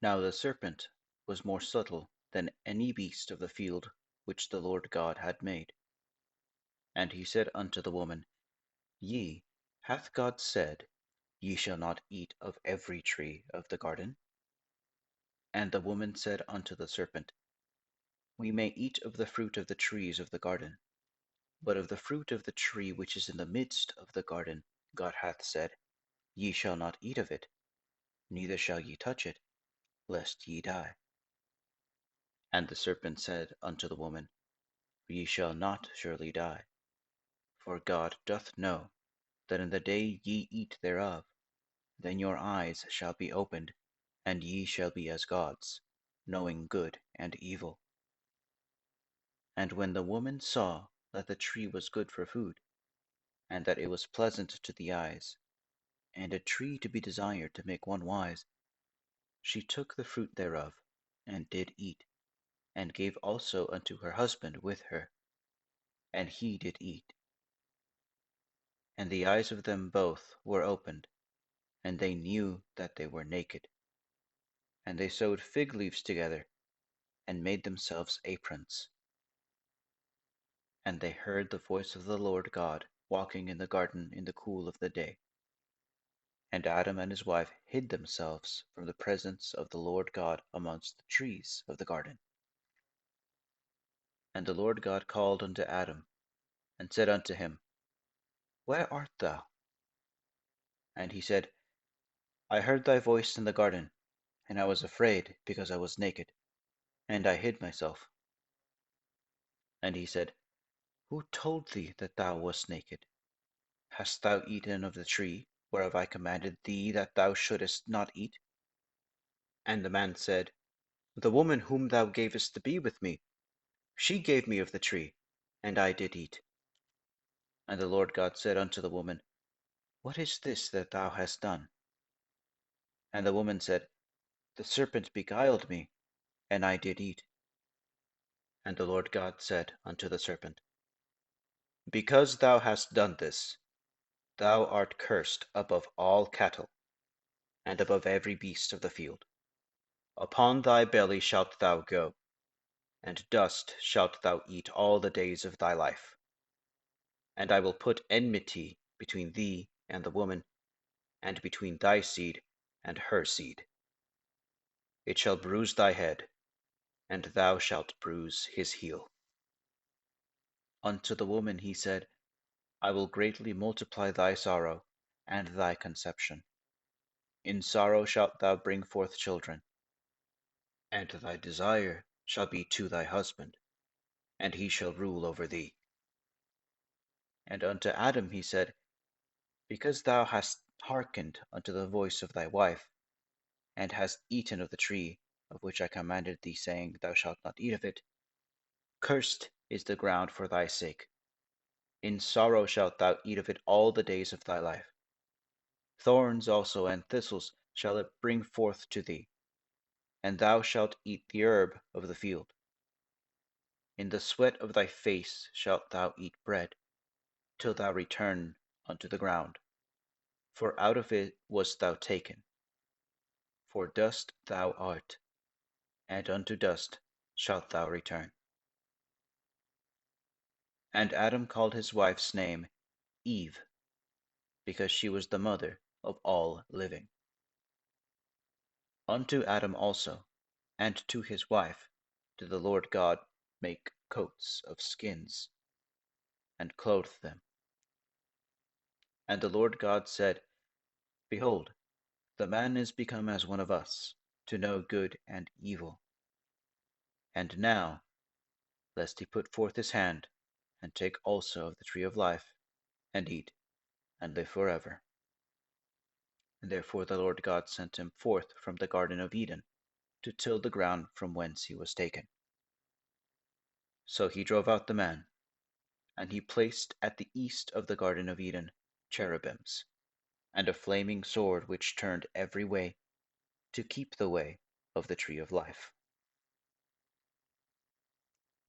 Now the serpent was more subtle than any beast of the field which the Lord God had made. And he said unto the woman, hath God said, Ye shall not eat of every tree of the garden? And the woman said unto the serpent, We may eat of the fruit of the trees of the garden. But of the fruit of the tree which is in the midst of the garden, God hath said, Ye shall not eat of it, neither shall ye touch it, lest ye die. And the serpent said unto the woman, Ye shall not surely die. For God doth know that in the day ye eat thereof, then your eyes shall be opened, and ye shall be as gods, knowing good and evil. And when the woman saw that the tree was good for food, and that it was pleasant to the eyes, and a tree to be desired to make one wise, she took the fruit thereof, and did eat, and gave also unto her husband with her, and he did eat. And the eyes of them both were opened, and they knew that they were naked. And they sewed fig leaves together, and made themselves aprons. And they heard the voice of the Lord God walking in the garden in the cool of the day. And Adam and his wife hid themselves from the presence of the Lord God amongst the trees of the garden. And the Lord God called unto Adam, and said unto him, Where art thou? And he said, I heard thy voice in the garden, and I was afraid, because I was naked, and I hid myself. And he said, Who told thee that thou wast naked? Hast thou eaten of the tree, whereof I commanded thee that thou shouldest not eat? And the man said, The woman whom thou gavest to be with me, she gave me of the tree, and I did eat. And the Lord God said unto the woman, What is this that thou hast done? And the woman said, The serpent beguiled me, and I did eat. And the Lord God said unto the serpent, Because thou hast done this, thou art cursed above all cattle, and above every beast of the field. Upon thy belly shalt thou go, and dust shalt thou eat all the days of thy life. And I will put enmity between thee and the woman, and between thy seed and her seed. It shall bruise thy head, and thou shalt bruise his heel. Unto the woman he said, I will greatly multiply thy sorrow and thy conception. In sorrow shalt thou bring forth children, and thy desire shall be to thy husband, and he shall rule over thee. And unto Adam he said, Because thou hast hearkened unto the voice of thy wife, and hast eaten of the tree of which I commanded thee, saying, Thou shalt not eat of it, cursed is the ground for thy sake. In sorrow shalt thou eat of it all the days of thy life. Thorns also and thistles shall it bring forth to thee, and thou shalt eat the herb of the field. In the sweat of thy face shalt thou eat bread, till thou return unto the ground. For out of it wast thou taken. For dust thou art, and unto dust shalt thou return. And Adam called his wife's name Eve, because she was the mother of all living. Unto Adam also, and to his wife, did the Lord God make coats of skins, and clothe them. And the Lord God said, Behold, the man is become as one of us, to know good and evil. And now, lest he put forth his hand, and take also of the tree of life, and eat, and live forever. And therefore the Lord God sent him forth from the garden of Eden, to till the ground from whence he was taken. So he drove out the man, and he placed at the east of the garden of Eden cherubims, and a flaming sword which turned every way, to keep the way of the tree of life.